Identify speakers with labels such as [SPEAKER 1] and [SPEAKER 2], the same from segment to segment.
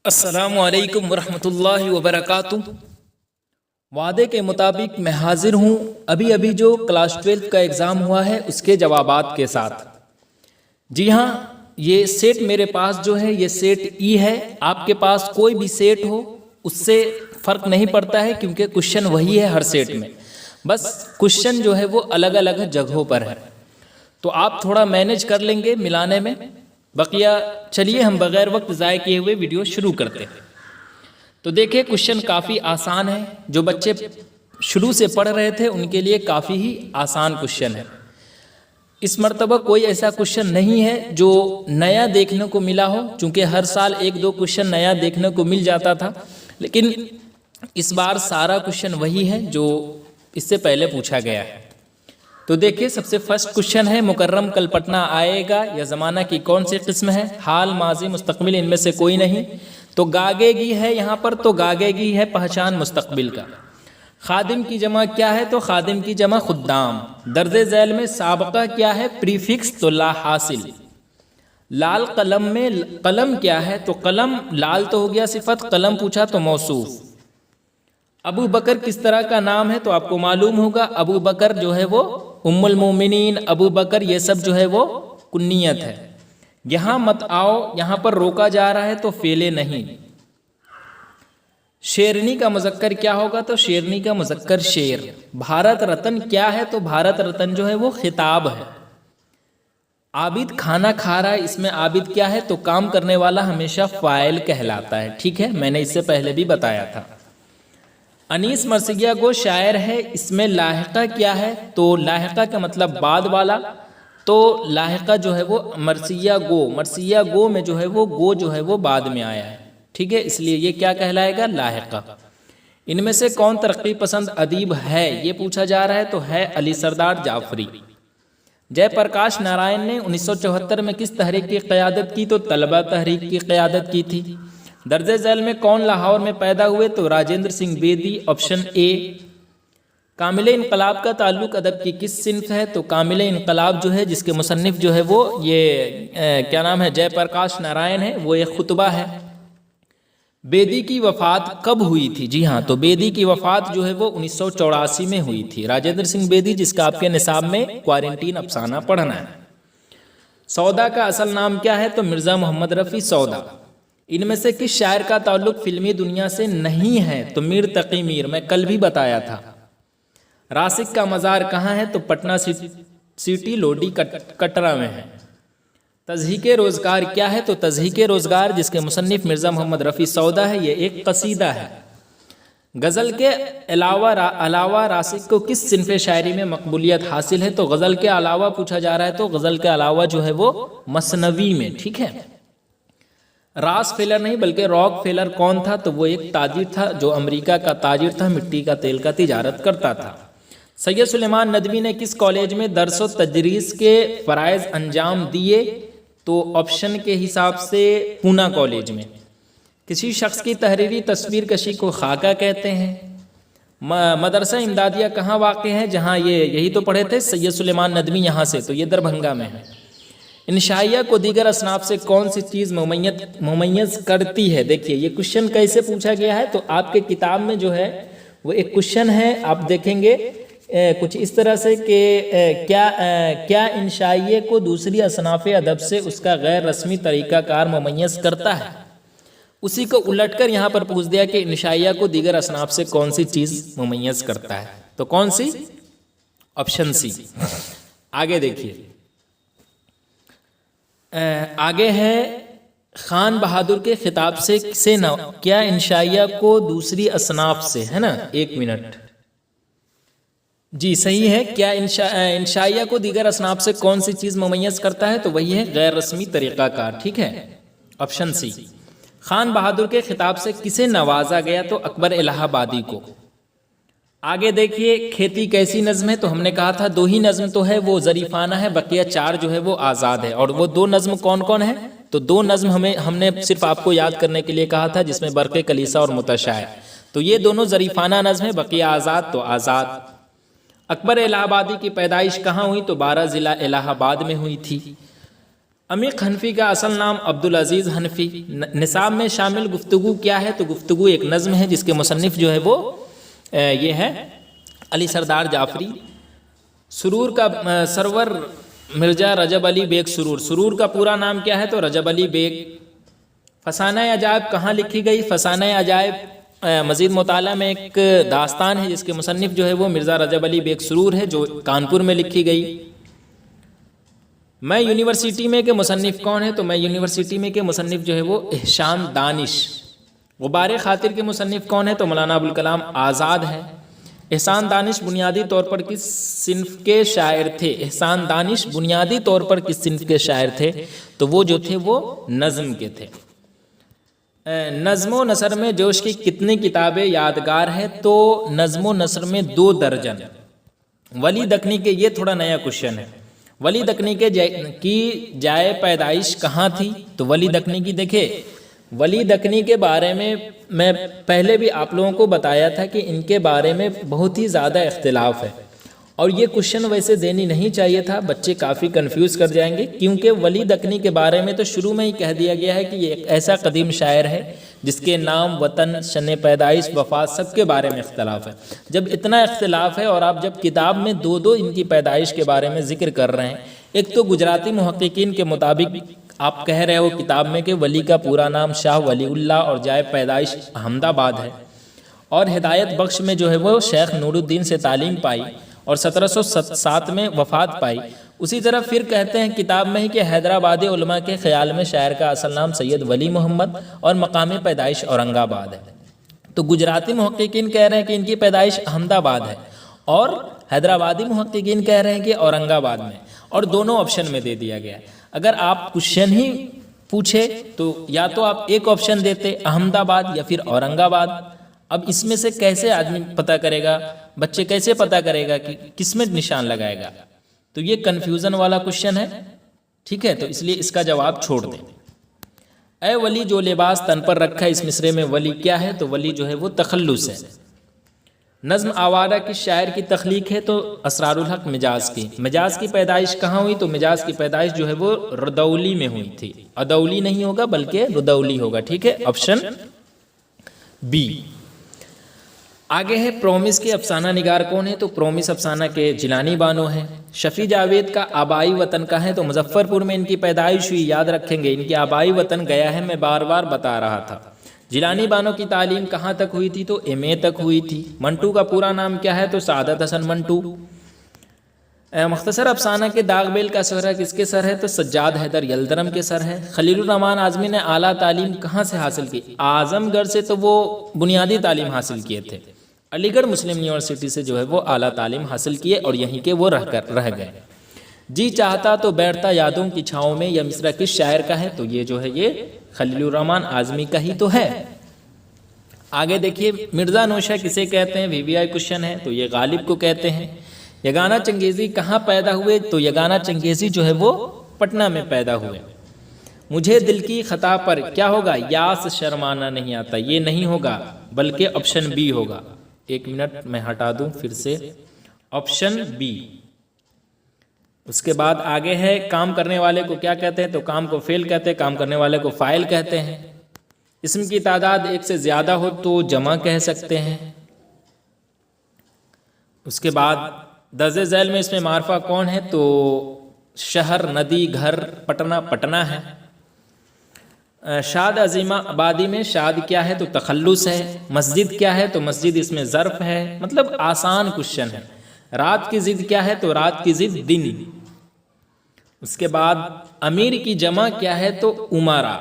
[SPEAKER 1] السلام علیکم ورحمۃ اللہ وبرکاتہ۔ وعدے کے مطابق میں حاضر ہوں ابھی جو کلاس 12 کا ایگزام ہوا ہے اس کے جوابات کے ساتھ۔ جی ہاں، یہ سیٹ میرے پاس جو ہے یہ سیٹ ای ہے۔ آپ کے پاس کوئی بھی سیٹ ہو اس سے فرق نہیں پڑتا ہے، کیونکہ کوشچن وہی ہے ہر سیٹ میں، بس کوشچن جو ہے وہ الگ الگ جگہوں پر ہے، تو آپ تھوڑا مینیج کر لیں گے ملانے میں۔ بقیہ چلیے ہم بغیر وقت ضائع کیے ہوئے ویڈیو شروع کرتے ہیں۔ تو دیکھیں کوشچن کافی آسان ہے، جو بچے شروع سے پڑھ رہے تھے ان کے لیے کافی ہی آسان کوشچن ہے۔ اس مرتبہ کوئی ایسا کوشچن نہیں ہے جو نیا دیکھنے کو ملا ہو، چونکہ ہر سال ایک دو کوشچن نیا دیکھنے کو مل جاتا تھا، لیکن اس بار سارا کوشچن وہی ہے جو اس سے پہلے پوچھا گیا ہے۔ تو دیکھیں سب سے فرسٹ کوشچن ہے، مکرم کل پٹنہ آئے گا یا زمانہ کی کون سی قسم ہے؟ حال، ماضی، مستقبل، ان میں سے کوئی نہیں، تو گاگے گی ہے یہاں پر، تو گاگے گی ہے پہچان مستقبل کا۔ خادم کی جمع کیا ہے؟ تو خادم کی جمع خدام۔ درج ذیل میں سابقہ کیا ہے؟ پریفکس، تو لا حاصل۔ لال قلم میں قلم کیا ہے؟ تو قلم، لال تو ہو گیا صفت، قلم پوچھا تو موصوف۔ ابو بکر کس طرح کا نام ہے؟ تو آپ کو معلوم ہوگا ابو بکر جو ہے وہ ام المومنین، ابو بکر یہ سب جو ہے وہ کنیت ہے۔ یہاں مت آؤ، یہاں پر روکا جا رہا ہے تو فعل نہیں۔ شیرنی کا مذکر کیا ہوگا؟ تو شیرنی کا مذکر شیر۔ بھارت رتن کیا ہے؟ تو بھارت رتن جو ہے وہ خطاب ہے۔ عابد کھانا کھا رہا ہے، اس میں عابد کیا ہے؟ تو کام کرنے والا ہمیشہ فاعل کہلاتا ہے، ٹھیک ہے، میں نے اس سے پہلے بھی بتایا تھا۔ انیس مرثیہ گو شاعر ہے، اس میں لاحقہ کیا ہے؟ تو لاحقہ کا مطلب بعد والا، تو لاحقہ جو ہے وہ مرثیہ گو میں جو ہے وہ گو جو ہے وہ بعد میں آیا ہے، ٹھیک ہے، اس لیے یہ کیا کہلائے گا؟ لاحقہ۔ ان میں سے کون ترقی پسند ادیب ہے یہ پوچھا جا رہا ہے، تو ہے علی سردار جعفری۔ جے پرکاش نارائن نے 1974 میں کس تحریک کی قیادت کی؟ تو طلبہ تحریک کی قیادت کی تھی۔ درج ذیل میں کون لاہور میں پیدا ہوئے؟ تو راجندر سنگھ بیدی، آپشن اے۔ کامل انقلاب کا تعلق ادب کی کس صنف ہے؟ تو کامل انقلاب جو ہے جس کے مصنف جو ہے وہ یہ کیا نام ہے؟ جے پرکاش نارائن ہے، وہ ایک خطبہ ہے۔ بیدی کی وفات کب ہوئی تھی؟ جی ہاں، تو بیدی کی وفات جو ہے وہ 1984 میں ہوئی تھی۔ راجندر سنگھ بیدی جس کا آپ کے نصاب میں کوارنٹین افسانہ پڑھنا ہے۔ سودا کا اصل نام کیا ہے؟ تو مرزا محمد رفیع سودا۔ ان میں سے کس شاعر کا تعلق فلمی دنیا سے نہیں ہے؟ تو میر تقی میر، میں کل بھی بتایا تھا۔ راسک کا مزار کہاں ہے؟ تو پٹنہ سٹی لوڈی کٹرا میں ہے۔ تضحیک روزگار کیا ہے؟ تو تضحیک روزگار جس کے مصنف مرزا محمد رفیع سودا ہے، یہ ایک قصیدہ ہے۔ غزل کے علاوہ راسک کو کس صنف شاعری میں مقبولیت حاصل ہے؟ تو غزل کے علاوہ پوچھا جا رہا ہے، تو غزل کے علاوہ جو ہے وہ مثنوی میں، ٹھیک ہے۔ راس فیلر نہیں بلکہ راک فیلر کون تھا؟ تو وہ ایک تاجر تھا جو امریکہ کا تاجر تھا، مٹی کا تیل کا تجارت کرتا تھا۔ سید سلیمان ندوی نے کس کالج میں درس و تدریس کے فرائض انجام دیے؟ تو آپشن کے حساب سے پونا کالج میں۔ کسی شخص کی تحریری تصویر کشی کو خاکہ کہتے ہیں۔ مدرسہ امدادیہ کہاں واقع ہے؟ جہاں یہی تو پڑھے تھے سید سلیمان ندوی، یہاں سے، تو یہ دربھنگا میں ہے۔ انشائیہ کو دیگر اصناف سے کون سی چیز ممیز کرتی ہے؟ دیکھیے یہ کوشچن کیسے پوچھا گیا ہے، تو آپ کے کتاب میں جو ہے وہ ایک کوشچن ہے، آپ دیکھیں گے کچھ اس طرح سے کہ کیا انشائیہ کو دوسری اصناف ادب سے اس کا غیر رسمی طریقہ کار ممیز کرتا ہے؟ اسی کو الٹ کر یہاں پر پوچھ دیا کہ انشائیہ کو دیگر اصناف سے کون سی چیز ممیز کرتا ہے، تو کون سی؟ Option C. آگے دیکھیے، آگے ہے خان بہادر کے خطاب سے کیا انشائیہ کو دوسری اصناف سے، ہے نا، ایک منٹ، جی صحیح ہے، کیا انشائیہ کو دیگر اصناف سے کون سی چیز ممیز کرتا ہے؟ تو وہی ہے غیر رسمی طریقہ کار، ٹھیک ہے، آپشن سی۔ خان بہادر کے خطاب سے کسے نوازا گیا؟ تو اکبر الہ آبادی کو۔ آگے دیکھیے، کھیتی کیسی نظم ہے؟ تو ہم نے کہا تھا دو ہی نظم تو ہے، وہ ظریفانہ ہے، بقیہ چار جو ہے وہ آزاد ہے۔ اور وہ دو نظم کون کون ہے؟ تو دو نظم ہم نے صرف آپ کو یاد کرنے کے لیے کہا تھا، جس میں برق کلیسا اور متشائع، تو یہ دونوں ظریفانہ نظم ہے، بقیہ آزاد، تو آزاد۔ اکبر الہ آبادی کی پیدائش کہاں ہوئی؟ تو 12 ضلع الہ آباد میں ہوئی تھی۔ عمیق حنفی کا اصل نام عبدالعزیز حنفی۔ نصاب میں شامل گفتگو کیا ہے؟ تو گفتگو ایک نظم ہے جس کے مصنف جو ہے وہ یہ ہے علی سردار جعفری۔ سرور کا سرور مرزا رجب علی بیگ سرور، سرور کا پورا نام کیا ہے؟ تو رجب علی بیگ۔ فسانہ عجائب کہاں لکھی گئی؟ فسانہ عجائب مزید مطالعہ میں ایک داستان ہے جس کے مصنف جو ہے وہ مرزا رجب علی بیگ سرور ہے، جو کانپور میں لکھی گئی۔ میں یونیورسٹی میں کے مصنف کون ہے؟ تو میں یونیورسٹی میں کے مصنف جو ہے وہ احسان دانش۔ غبار خاطر کے مصنف کون ہے؟ تو مولانا ابوالکلام آزاد ہے۔ احسان دانش بنیادی طور پر کس صنف کے شاعر تھے؟ احسان دانش بنیادی طور پر کس صنف کے شاعر تھے؟ تو وہ جو تھے وہ نظم کے تھے۔ نظم و نثر میں جوش کی کتنی کتابیں یادگار ہے؟ تو نظم و نثر میں 2 درجن۔ ولی دکنی کے، یہ تھوڑا نیا کوشچن ہے، ولی دکنی کی جائے پیدائش کہاں تھی؟ تو ولی دکنی کی دیکھیں، ولی دکنی کے بارے میں پہلے بھی آپ لوگوں کو بتایا تھا کہ ان کے بارے میں بہت ہی زیادہ اختلاف ہے، اور یہ کوشچن ویسے دینی نہیں چاہیے تھا، بچے کافی کنفیوز کر جائیں گے، کیونکہ ولی دکنی کے بارے میں تو شروع میں ہی کہہ دیا گیا ہے کہ یہ ایک ایسا قدیم شاعر ہے جس کے نام، وطن، شن پیدائش، وفات سب کے بارے میں اختلاف ہے۔ جب اتنا اختلاف ہے اور آپ جب کتاب میں 2 ان کی پیدائش کے بارے میں ذکر کر رہے ہیں، ایک تو گجراتی محققین کے مطابق آپ کہہ رہے ہو کتاب میں کہ ولی کا پورا نام شاہ ولی اللہ اور جائے پیدائش احمد آباد ہے، اور ہدایت بخش میں جو ہے وہ شیخ نور الدین سے تعلیم پائی اور 1707 میں وفات پائی۔ اسی طرح پھر کہتے ہیں کتاب میں ہی کہ حیدرآبادی علماء کے خیال میں شاعر کا اصل نام سید ولی محمد اور مقام پیدائش اورنگ آباد ہے۔ تو گجراتی محققین کہہ رہے ہیں کہ ان کی پیدائش احمد آباد ہے، اور حیدرآبادی محققین کہہ رہے ہیں کہ اورنگ آباد میں، اور دونوں آپشن میں دے دیا گیا ہے۔ اگر آپ کوشچن ہی پوچھے تو یا تو آپ ایک آپشن دیتے احمد آباد یا پھر اورنگ آباد۔ اب اس میں سے کیسے آدمی پتہ کرے گا، بچے کیسے پتہ کرے گا کہ کس میں نشان لگائے گا؟ تو یہ کنفیوژن والا کوشچن ہے، ٹھیک ہے، تو اس لیے اس کا جواب چھوڑ دیں۔ اے ولی جو لباس تن پر رکھا، اس مصرے میں ولی کیا ہے؟ تو ولی جو ہے وہ تخلص ہے۔ نظم آوارہ کس شاعر کی تخلیق ہے؟ تو اسرار الحق مجاز کی۔ مجاز کی پیدائش کہاں ہوئی؟ تو مجاز کی پیدائش جو ہے وہ ردولی میں ہوئی تھی، ادولی نہیں ہوگا بلکہ ردولی ہوگا، ٹھیک ہے، آپشن بی۔ آگے ہے پرومس کے افسانہ نگار کون ہے؟ تو پرومس افسانہ کے جیلانی بانو ہیں۔ شفیع جاوید کا آبائی وطن کہاں ہے؟ تو مظفر پور میں ان کی پیدائش ہوئی، یاد رکھیں گے، ان کی آبائی وطن گیا ہے، میں بار بار بتا رہا تھا۔ جیلانی بانو کی تعلیم کہاں تک ہوئی تھی؟ تو ایم اے تک ہوئی تھی۔ منٹو کا پورا نام کیا ہے؟ تو سعادت حسن منٹو۔ مختصر افسانہ کے داغ بیل کا سہرا کس کے سر ہے؟ تو سجاد حیدر یلدرم کے سر ہے۔ خلیل الرحمن اعظمی نے اعلیٰ تعلیم کہاں سے حاصل کی؟ اعظم گڑھ سے تو وہ بنیادی تعلیم حاصل کیے تھے، علی گڑھ مسلم یونیورسٹی سے جو ہے وہ اعلیٰ تعلیم حاصل کیے اور یہیں کے وہ رہ گئے۔ جی چاہتا تو بیٹھتا یادوں کی چھاؤں میں، یہ مصرع کس شاعر کا ہے؟ تو یہ جو ہے یہ خلیل الرحمن اعظمی کا ہی تو ہے۔ آگے دیکھیے مرزا نوشہ کسے کہتے ہیں؟ VVI کوشچن ہے، تو یہ غالب کو کہتے ہیں۔ یگانہ چنگیزی کہاں پیدا ہوئے؟ تو یگانہ چنگیزی جو ہے وہ پٹنہ میں پیدا ہوئے۔ مجھے دل کی خطا پر کیا ہوگا؟ یاس شرمانا نہیں آتا، یہ نہیں ہوگا بلکہ آپشن بی ہوگا۔ ایک منٹ میں ہٹا دوں پھر سے، آپشن بی۔ اس کے بعد آگے ہے کام کرنے والے کو کیا کہتے ہیں؟ تو کام کو فعل کہتے ہیں، کام کرنے والے کو فاعل کہتے ہیں۔ اسم کی تعداد ایک سے زیادہ ہو تو جمع کہہ سکتے ہیں۔ اس کے بعد درج ذیل میں اس میں معرفہ کون ہے؟ تو شہر، ندی، گھر، پٹنہ، پٹنہ ہے۔ شاد عظیمہ آبادی میں شاد کیا ہے؟ تو تخلص ہے۔ مسجد کیا ہے؟ تو مسجد اس میں ظرف ہے، مطلب آسان کوشچن ہے۔ رات کی ضد کیا ہے؟ تو رات کی ضد دن۔ اس کے بعد امیر کی جمع کیا ہے؟ تو امارا۔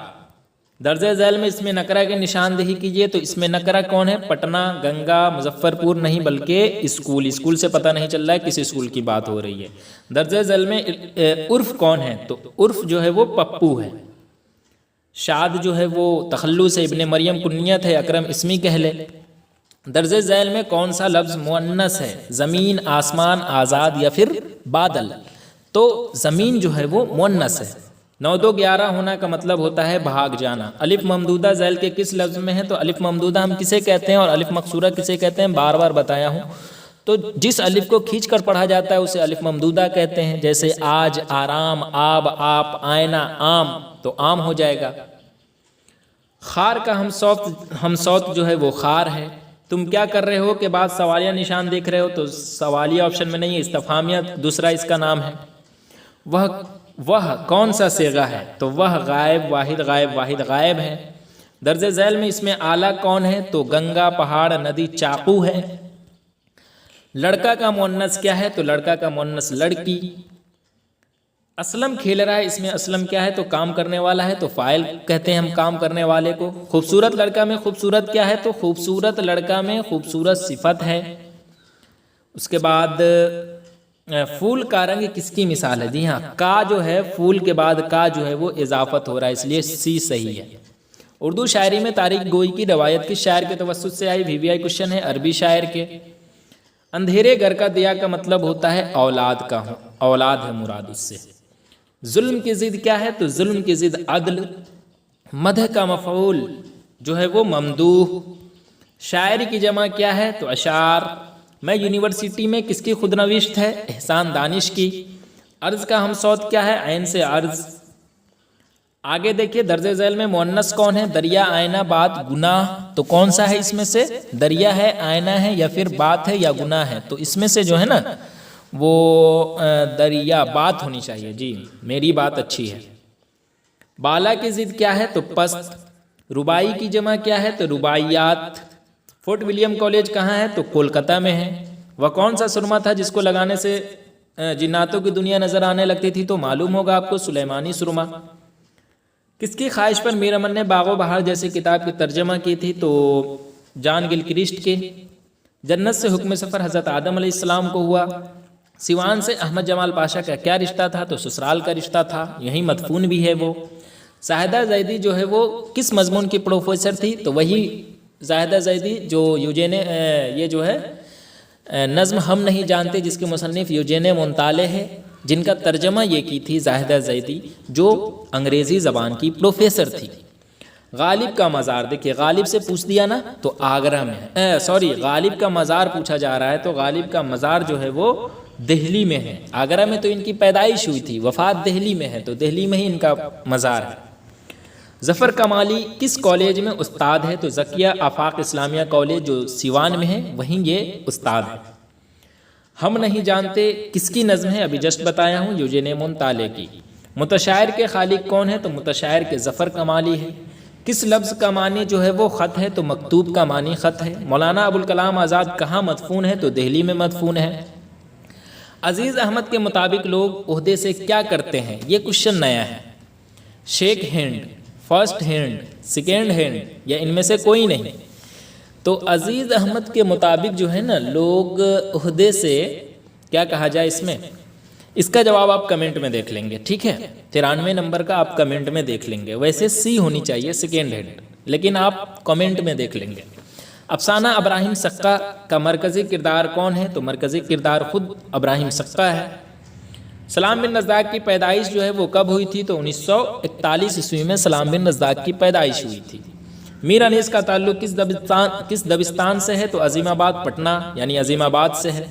[SPEAKER 1] درج ذیل میں اس میں نکرہ کی نشاندہی کیجئے، تو اس میں نکرہ کون ہے؟ پٹنہ، گنگا، مظفر پور نہیں بلکہ اسکول۔ اسکول سے پتہ نہیں چل رہا ہے کس اسکول کی بات ہو رہی ہے۔ درج ذیل میں عرف کون ہے؟ تو عرف جو ہے وہ پپو ہے۔ شاد جو ہے وہ تخلص ہے، ابن مریم کنیت ہے، اکرم اسمی کہہ لے۔ درج ذیل میں کون سا لفظ مؤنث ہے؟ زمین، آسمان، آزاد یا پھر بادل؟ تو زمین جو ہے وہ مؤنث ہے۔ 9 2 11 ہونا کا مطلب ہوتا ہے بھاگ جانا۔ الف ممدودہ ذیل کے کس لفظ میں ہے؟ تو الف ممدودہ ہم کسے کہتے ہیں اور الف مقصورہ کسے کہتے ہیں؟ بار بار بتایا ہوں۔ تو جس الف کو کھینچ کر پڑھا جاتا ہے اسے الف ممدودہ کہتے ہیں، جیسے آج، آرام، آب، آپ، آئینہ، آم، تو آم ہو جائے گا۔ خار کا ہم صوت جو ہے وہ خار ہے۔ تم کیا کر رہے ہو کے بعد سوالیہ نشان دیکھ رہے ہو، تو سوالیہ آپشن میں نہیں ہے، استفہامیہ دوسرا اس کا نام ہے۔ وہ کون سا صیغہ ہے، تو وہ غائب، واحد غائب، واحد غائب ہے۔ درج ذیل میں اس میں اعلیٰ کون ہے، تو گنگا، پہاڑ، ندی، چاقو ہے۔ لڑکا کا مؤنث کیا ہے، تو لڑکا کا مؤنث لڑکی۔ اسلم کھیل رہا ہے، اس میں اسلم کیا ہے، تو کام کرنے والا ہے، تو فاعل کہتے ہیں ہم کام کرنے والے کو۔ خوبصورت لڑکا میں خوبصورت کیا ہے، تو خوبصورت لڑکا میں خوبصورت صفت ہے۔ اس کے بعد پھول کا رنگ کس کی مثال ہے، جی ہاں، کا جو ہے پھول کے بعد کا جو ہے وہ اضافت ہو رہا ہے، اس لیے سی صحیح ہے۔ اردو شاعری میں تاریخ گوئی کی روایت کس شاعر کے توسط سے آئی، VVI کوشچن ہے، عربی شاعر کے۔ اندھیرے گھر کا دیا کا مطلب ہوتا ہے اولاد کا، اولاد ہے مراد اس سے۔ ظلم کی ضد کیا ہے، تو ظلم کی ضد عدل۔ مدح کا مفعول جو ہے وہ ممدوح۔ شاعری کی جمع کیا ہے، تو اشعار۔ میں یونیورسٹی میں کس کی خود نوشت ہے، احسان دانش کی۔ عرض کا ہم صوت کیا ہے، عین سے عرض۔ آگے دیکھیے درج ذیل میں مؤنث کون ہے، دریا، آئینہ، بات، گناہ، تو کون سا ہے اس میں سے، دریا ہے، آئینہ ہے، یا پھر بات ہے، یا گناہ ہے، تو اس میں سے جو ہے نا وہ دریا، بات ہونی چاہیے، جی میری بات اچھی ہے۔ بالا کی ضد کیا ہے، تو پست۔ ربائی کی جمع کیا ہے، تو رباعیات۔ فورٹ ولیم کالج کہاں ہے، تو کولکتہ میں ہے۔ وہ کون سا سرما تھا جس کو لگانے سے جناتوں کی دنیا نظر آنے لگتی تھی، تو معلوم ہوگا آپ کو، سلیمانی سرما۔ کس کی خواہش پر میر امن نے باغ و بہار جیسی کتاب کی ترجمہ کی تھی، تو جان گلکرسٹ کے۔ جنت سے حکم سفر حضرت آدم علیہ السلام کو ہوا۔ سیوان سے احمد جمال پاشا کا کیا رشتہ تھا، تو سسرال کا رشتہ تھا، یہی مدفون بھی ہے وہ۔ زاہدہ زیدی جو ہے وہ کس مضمون کی پروفیسر تھی، تو وہی زاہدہ زیدی جو یہ جو ہے نظم ہم نہیں جانتے جس کے مصنف یوجین مونتالے ہے، جن کا ترجمہ یہ کی تھی زاہدہ زیدی، جو انگریزی زبان کی پروفیسر تھی۔ غالب کا مزار، دیکھیے غالب سے پوچھ دیا نا، تو آگرہ میں ہے، غالب کا مزار پوچھا جا رہا ہے، تو غالب کا مزار جو ہے وہ دہلی میں ہے۔ آگرہ میں تو ان کی پیدائش ہوئی تھی، وفات دہلی میں ہے، تو دہلی میں ہی ان کا مزار ہے۔ ظفر کمالی کس کالج میں استاد ہے، تو زکیہ آفاق اسلامیہ کالج جو سیوان میں ہے، وہیں یہ استاد ہے۔ ہم نہیں جانتے کس کی نظم ہے، ابھی جسٹ بتایا ہوں، یوجین مونتالے کی۔ متشاعر کے خالق کون ہے، تو متشاعر کے ظفر کمالی ہے۔ کس لفظ کا معنی جو ہے وہ خط ہے، تو مکتوب کا معنی خط ہے۔ مولانا ابوالکلام آزاد کہاں مدفون ہے، تو دہلی میں مدفون ہے۔ عزیز احمد کے مطابق لوگ عہدے سے کیا کرتے ہیں، یہ کوشچن نیا ہے۔ Shake hand, first hand, second hand, یا ان میں سے کوئی نہیں۔ تو عزیز احمد کے مطابق جو ہے نا لوگ عہدے سے کیا کہا جائے، اس کا جواب آپ کمنٹ میں دیکھ لیں گے، ٹھیک ہے، 93 نمبر کا آپ کمنٹ میں دیکھ لیں گے۔ ویسے سی ہونی چاہیے سیکنڈ ہینڈ، لیکن آپ کمنٹ میں دیکھ لیں گے۔ افسانہ ابراہیم سقا کا مرکزی کردار کون ہے، تو مرکزی کردار خود ابراہیم سقا ہے۔ سلام بن رزاق کی پیدائش جو ہے وہ کب ہوئی تھی، تو 1941 عیسوی میں سلام بن رزاق کی پیدائش ہوئی تھی۔ میر انیس کا تعلق کس دبستان سے ہے، تو عظیم آباد پٹنہ یعنی عظیم آباد سے ہے۔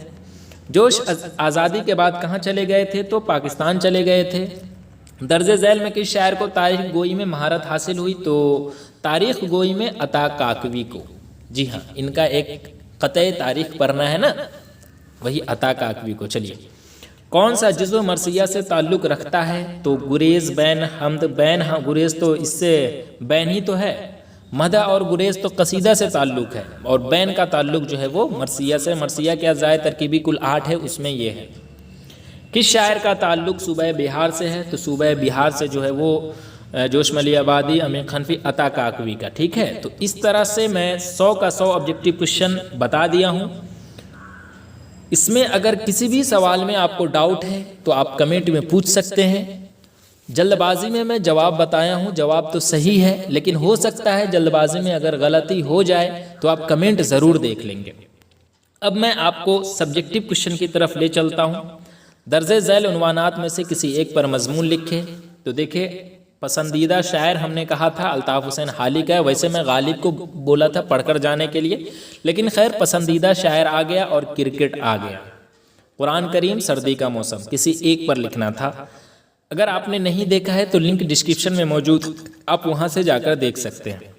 [SPEAKER 1] جوش آزادی کے بعد کہاں چلے گئے تھے، تو پاکستان چلے گئے تھے۔ درج ذیل میں کس شاعر کو تاریخ گوئی میں مہارت حاصل ہوئی، تو تاریخ گوئی میں عطا کاکوی کو۔ جی ہاں، ان کا ایک قطعہ تاریخ پڑھنا ہے نا، وہی عطا کاکوی کو۔ چلیے، کون سا جزو مرثیہ سے تعلق رکھتا ہے، تو گریز، بین، حمد۔ بین، ہاں گریز تو اس سے بین ہی تو ہے، مدح اور گریز تو قصیدہ سے تعلق ہے، اور بین کا تعلق جو ہے وہ مرثیہ سے۔ مرثیہ کیا زائد ترکیبی کل 8 ہے، اس میں یہ ہے۔ کس شاعر کا تعلق صوبہ بہار سے ہے، تو صوبہ بہار سے جو ہے وہ جوش ملی آبادی، امین خنفی، عطا کاکوی کا، ٹھیک ہے۔ تو اس طرح سے میں 100 کا 100 آبجیکٹیو کوشچن بتا دیا ہوں۔ اس میں اگر کسی بھی سوال میں آپ کو ڈاؤٹ ہے تو آپ کمنٹ میں پوچھ سکتے ہیں۔ جلد بازی میں جواب بتایا ہوں، جواب تو صحیح ہے، لیکن ہو سکتا ہے جلد بازی میں اگر غلطی ہو جائے تو آپ کمنٹ ضرور دیکھ لیں گے۔ اب میں آپ کو سبجیکٹیو کوشچن کی طرف لے چلتا ہوں۔ درج ذیل عنوانات میں سے کسی ایک پر مضمون لکھے، تو دیکھیں پسندیدہ شاعر ہم نے کہا تھا الطاف حسین حالی کا ہے، ویسے میں غالب کو بولا تھا پڑھ کر جانے کے لیے، لیکن خیر پسندیدہ شاعر آ گیا اور کرکٹ آ گیا۔ قرآن کریم، سردی کا موسم، کسی ایک پر لکھنا تھا۔ اگر آپ نے نہیں دیکھا ہے تو لنک ڈسکرپشن میں موجود، آپ وہاں سے جا کر دیکھ سکتے ہیں۔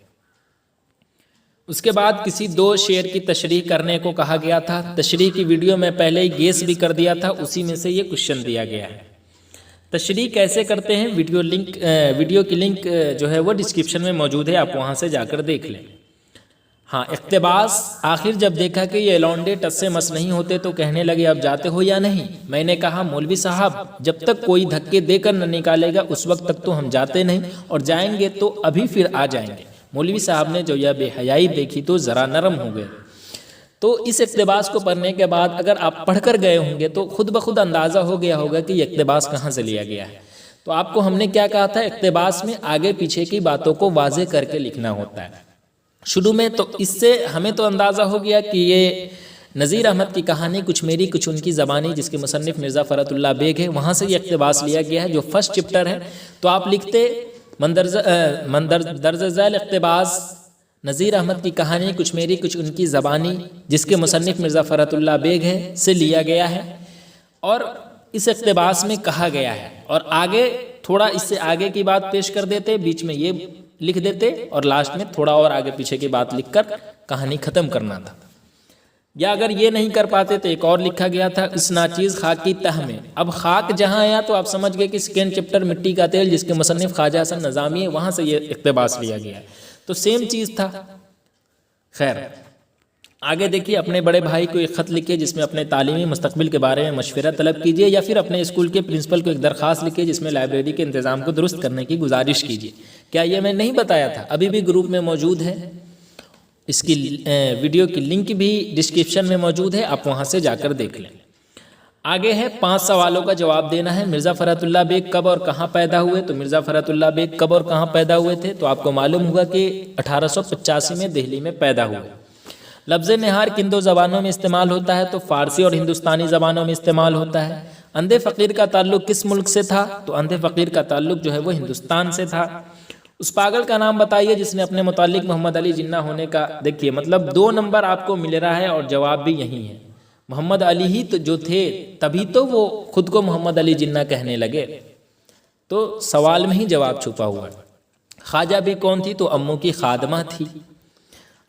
[SPEAKER 1] اس کے بعد کسی دو شعر کی تشریح کرنے کو کہا گیا تھا، تشریح کی ویڈیو میں پہلے ہی گیس بھی کر دیا تھا، اسی میں سے یہ کوشچن دیا گیا ہے۔ تشریح کیسے کرتے ہیں، ویڈیو کی لنک جو ہے وہ ڈسکرپشن میں موجود ہے، آپ وہاں سے جا کر دیکھ لیں۔ ہاں، اقتباس، آخر جب دیکھا کہ یہ لونڈے ٹس سے مس نہیں ہوتے تو کہنے لگے اب جاتے ہو یا نہیں؟ میں نے کہا مولوی صاحب جب تک کوئی دھکے دے کر نہ نکالے گا اس وقت تک تو ہم جاتے نہیں، اور جائیں گے تو ابھی پھر آ جائیں گے۔ مولوی صاحب نے جو یہ بے حیائی دیکھی تو ذرا نرم ہو گئے۔ تو اس اقتباس کو پڑھنے کے بعد اگر آپ پڑھ کر گئے ہوں گے تو خود بخود اندازہ ہو گیا ہوگا کہ یہ اقتباس کہاں سے لیا گیا ہے۔ تو آپ کو ہم نے کیا کہا تھا، اقتباس میں آگے پیچھے کی باتوں کو واضح کر کے لکھنا ہوتا ہے شروع میں۔ تو اس سے ہمیں تو اندازہ ہو گیا کہ یہ نذیر احمد کی کہانی کچھ میری کچھ ان کی زبانی، جس کے مصنف مرزا فرات اللہ بیگ ہے، وہاں سے یہ اقتباس لیا گیا ہے جو فرسٹ چپٹر ہے۔ تو آپ لکھتے درج ذیل اقتباس نذیر احمد کی کہانی کچھ میری کچھ ان کی زبانی، جس کے مصنف مرزا فرات اللہ بیگ ہے، سے لیا گیا ہے، اور اس اقتباس میں کہا گیا ہے۔ اور آگے تھوڑا اس سے آگے کی بات پیش کر دیتے، بیچ میں یہ لکھ دیتے، اور لاسٹ میں تھوڑا اور آگے پیچھے کی بات لکھ کر کہانی ختم کرنا تھا۔ یا اگر یہ نہیں کر پاتے تو ایک اور لکھا گیا تھا، اس ناچیز خاک کی تہ میں۔ اب خاک جہاں آیا تو آپ سمجھ گئے کہ سیکنڈ چپٹر مٹی کا تیل، جس کے مصنف خواجہ حسن نظامی ہے، وہاں سے یہ اقتباس لیا گیا ہے۔ تو سیم چیز تھا۔ خیر آگے دیکھیے، اپنے بڑے بھائی کو ایک خط لکھے جس میں اپنے تعلیمی مستقبل کے بارے میں مشورہ طلب کیجیے، یا پھر اپنے اسکول کے پرنسپل کو ایک درخواست لکھے جس میں لائبریری کے انتظام کو درست کرنے کی گزارش کیجیے۔ کیا یہ میں نہیں بتایا تھا؟ ابھی بھی گروپ میں موجود ہے، اس کی ویڈیو کی لنک بھی ڈسکرپشن میں موجود ہے، آپ وہاں سے جا کر دیکھ لیں۔ آگے ہے 5 سوالوں کا جواب دینا ہے۔ مرزا فرات اللہ بیگ کب اور کہاں پیدا ہوئے؟ تو مرزا فرات اللہ بیگ کب اور کہاں پیدا ہوئے تھے؟ تو آپ کو معلوم ہوگا کہ 1885 میں دہلی میں پیدا ہوئے۔ لفظ نہار کن دو زبانوں میں استعمال ہوتا ہے؟ تو فارسی اور ہندوستانی زبانوں میں استعمال ہوتا ہے۔ اندھے فقیر کا تعلق کس ملک سے تھا؟ تو اندھے فقیر کا تعلق جو ہے وہ ہندوستان سے تھا۔ اس پاگل کا نام بتائیے جس نے اپنے متعلق محمد علی جناح ہونے کا، دیکھیے مطلب 2 نمبر آپ کو مل رہا ہے اور جواب بھی یہی ہے۔ محمد علی ہی تو جو تھے تبھی تو وہ خود کو محمد علی جناح کہنے لگے، تو سوال میں ہی جواب چھپا ہوا ہے۔ خواجہ بھی کون تھی؟ تو امو کی خادمہ تھی۔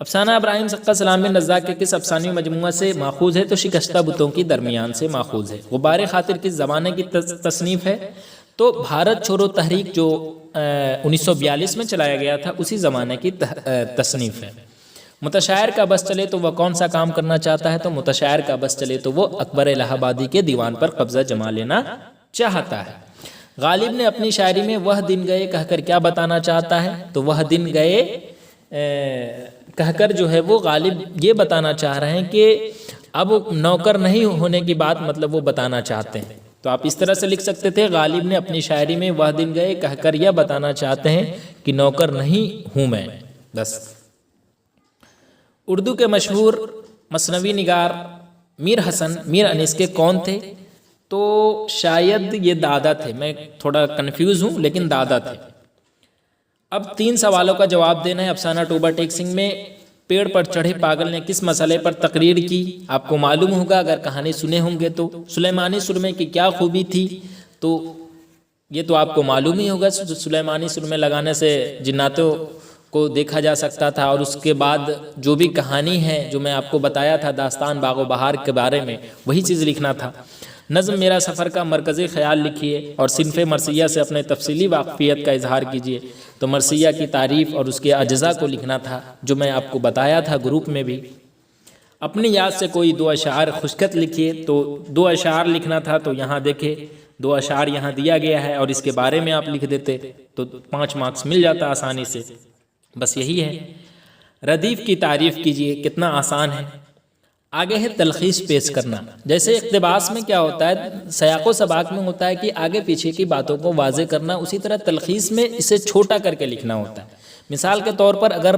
[SPEAKER 1] افسانہ ابراہیم سقا سلام بن رزاق کے کس افسانوی مجموعہ سے ماخوذ ہے؟ تو شکستہ بتوں کی درمیان سے ماخوذ ہے۔ غبار خاطر کس زمانے کی تصنیف ہے؟ تو بھارت چھوڑو تحریک جو 1942 میں چلایا گیا تھا اسی زمانے کی تصنیف ہے۔ متشاعر کا بس چلے تو وہ کون سا کام کرنا چاہتا ہے؟ تو متشاعر کا بس چلے تو وہ اکبر الہ آبادی کے دیوان پر قبضہ جما لینا چاہتا ہے۔ غالب نے اپنی شاعری میں وہ دن گئے کہہ کر کیا بتانا چاہتا ہے؟ تو وہ دن گئے کہہ کر جو ہے وہ غالب یہ بتانا چاہ رہے ہیں کہ اب نوکر نہیں ہونے کی بات مطلب وہ بتانا چاہتے ہیں۔ تو آپ اس طرح سے لکھ سکتے تھے، غالب نے اپنی شاعری میں وہ دن گئے کہہ کر یہ بتانا چاہتے ہیں کہ نوکر نہیں ہوں میں، بس۔ اردو کے مشہور مثنوی نگار میر حسن میر انیس کے کون تھے؟ تو شاید یہ دادا تھے، میں تھوڑا کنفیوز ہوں لیکن دادا تھے۔ اب 3 سوالوں کا جواب دینا ہے۔ افسانہ ٹوبہ ٹیک سنگھ میں پیڑ پر چڑھے پاگل نے کس مسئلے پر تقریر کی؟ آپ کو معلوم ہوگا اگر کہانی سنے ہوں گے تو۔ سلیمانی سرمے کی کیا خوبی تھی؟ تو یہ تو آپ کو معلوم ہی ہوگا، سلیمانی سرمے لگانے سے جناتوں کو دیکھا جا سکتا تھا، اور اس کے بعد جو بھی کہانی ہے جو میں آپ کو بتایا تھا داستان باغ و بہار کے بارے میں، وہی چیز لکھنا تھا۔ نظم میرا سفر کا مرکزی خیال لکھیے اور صنف مرثیہ سے اپنے تفصیلی واقفیت کا اظہار کیجیے۔ تو مرثیہ کی تعریف اور اس کے اجزاء کو لکھنا تھا جو میں آپ کو بتایا تھا گروپ میں بھی۔ اپنی یاد سے کوئی 2 اشعار خوشخط لکھیے، تو 2 اشعار لکھنا تھا، تو یہاں دیکھیں 2 اشعار یہاں دیا گیا ہے اور اس کے بارے میں آپ لکھ دیتے تو 5 مارکس مل جاتا آسانی سے، بس یہی ہے۔ ردیف کی تعریف کیجیے، کتنا آسان ہے۔ آگے ہے تلخیص پیش کرنا۔ جیسے اقتباس میں کیا ہوتا ہے، سیاق و سباق میں ہوتا ہے کہ آگے پیچھے کی باتوں کو واضح کرنا، اسی طرح تلخیص میں اسے چھوٹا کر کے لکھنا ہوتا ہے۔ مثال کے طور پر اگر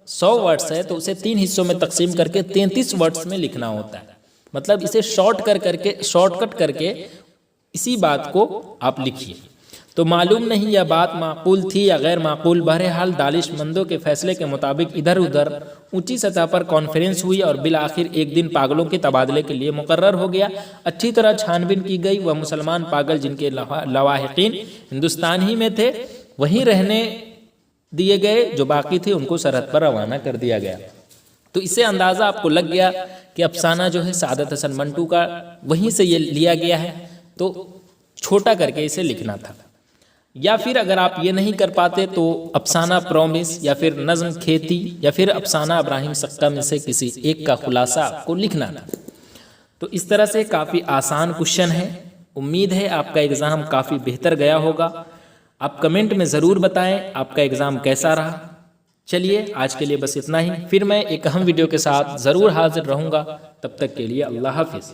[SPEAKER 1] 100 ورڈز ہے تو اسے 3 حصوں میں تقسیم کر کے 33 ورڈز میں لکھنا ہوتا ہے، مطلب اسے شارٹ کٹ کر کے اسی بات کو آپ لکھیے۔ تو معلوم نہیں یہ بات معقول تھی یا غیر معقول، بہرحال دانش مندوں کے فیصلے کے مطابق ادھر ادھر اونچی سطح پر کانفرنس ہوئی اور بالآخر ایک دن پاگلوں کے تبادلے کے لیے مقرر ہو گیا۔ اچھی طرح چھان بین کی گئی، وہ مسلمان پاگل جن کے لواحقین ہندوستان ہی میں تھے وہیں رہنے دیے گئے، جو باقی تھے ان کو سرحد پر روانہ کر دیا گیا۔ تو اس سے اندازہ آپ کو لگ گیا کہ افسانہ جو ہے سعادت حسن منٹو کا وہیں سے یہ لیا گیا ہے، تو چھوٹا کر کے اسے لکھنا تھا۔ یا پھر اگر آپ یہ نہیں کر پاتے تو افسانہ پرومس یا پھر نظم کھیتی یا پھر افسانہ ابراہیم سقا میں سے کسی ایک کا خلاصہ آپ کو لکھنا تھا۔ تو اس طرح سے کافی آسان کوشچن ہے، امید ہے آپ کا ایگزام کافی بہتر گیا ہوگا۔ آپ کمنٹ میں ضرور بتائیں آپ کا ایگزام کیسا رہا۔ چلیے آج کے لیے بس اتنا ہی، پھر میں ایک اہم ویڈیو کے ساتھ ضرور حاضر رہوں گا، تب تک کے لیے اللہ حافظ۔